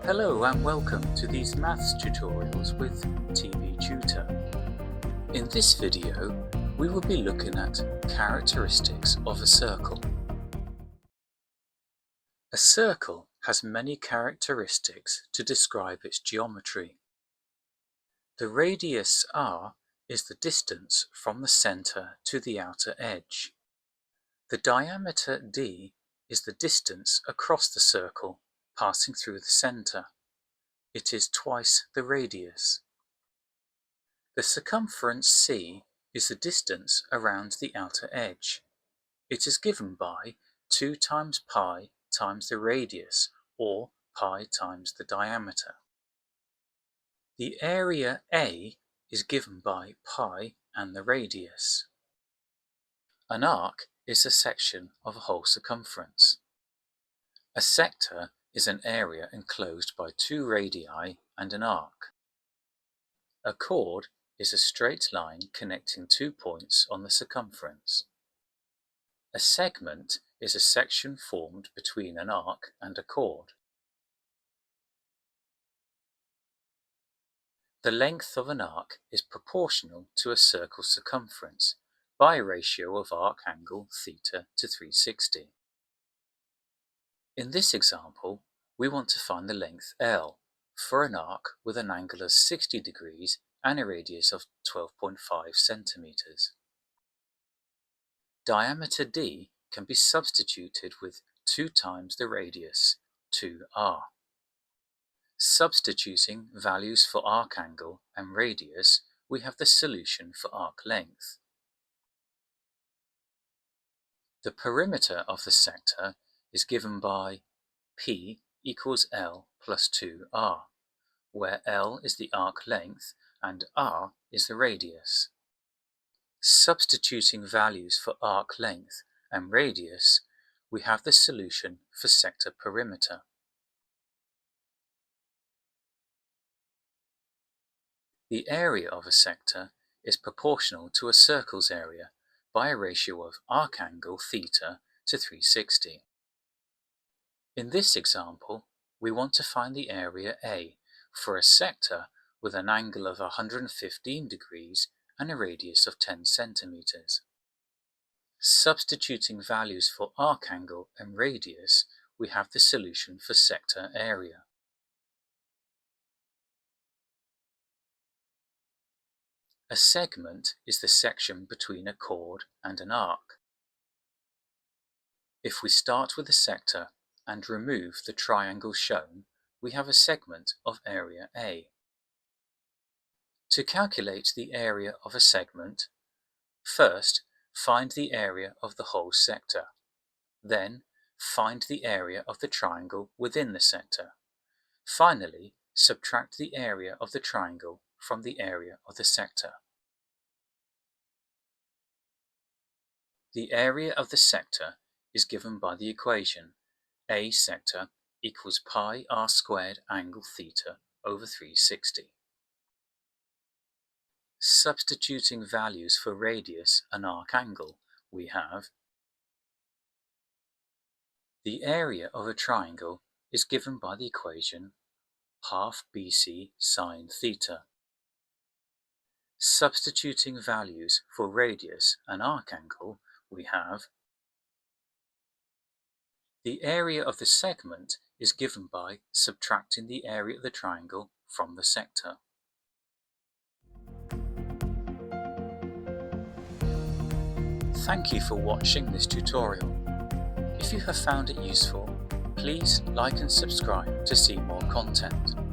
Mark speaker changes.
Speaker 1: Hello and welcome to these maths tutorials with TV Tutor. In this video, we will be looking at characteristics of a circle. A circle has many characteristics to describe its geometry. The radius r is the distance from the centre to the outer edge. The diameter d is the distance across the circle passing through the centre. It is twice the radius. The circumference c is the distance around the outer edge. It is given by 2 times pi times the radius, or pi times the diameter. The area A is given by pi and the radius. An arc is a section of a whole circumference. A sector is an area enclosed by 2 radii and an arc. A chord is a straight line connecting 2 points on the circumference. A segment is a section formed between an arc and a chord. The length of an arc is proportional to a circle's circumference by a ratio of arc angle theta to 360. In this example, we want to find the length L for an arc with an angle of 60 degrees and a radius of 12.5 centimeters. Diameter d can be substituted with 2 times the radius, 2r. Substituting values for arc angle and radius, we have the solution for arc length. The perimeter of the sector is given by P equals L plus 2r, where L is the arc length and r is the radius. Substituting values for arc length and radius, we have the solution for sector perimeter. The area of a sector is proportional to a circle's area by a ratio of arc angle theta to 360. In this example, we want to find the area A for a sector with an angle of 115 degrees and a radius of 10 centimeters. Substituting values for arc angle and radius, we have the solution for sector area. A segment is the section between a chord and an arc. If we start with a sector and remove the triangle shown, we have a segment of area A. To calculate the area of a segment, first find the area of the whole sector. Then find the area of the triangle within the sector. Finally, subtract the area of the triangle from the area of the sector. The area of the sector is given by the equation A sector equals pi r squared angle theta over 360. Substituting values for radius and arc angle, we have the area of a triangle is given by the equation half BC sine theta. Substituting values for radius and arc angle, we have the area of the segment is given by subtracting the area of the triangle from the sector. Thank you for watching this tutorial. If you have found it useful, please like and subscribe to see more content.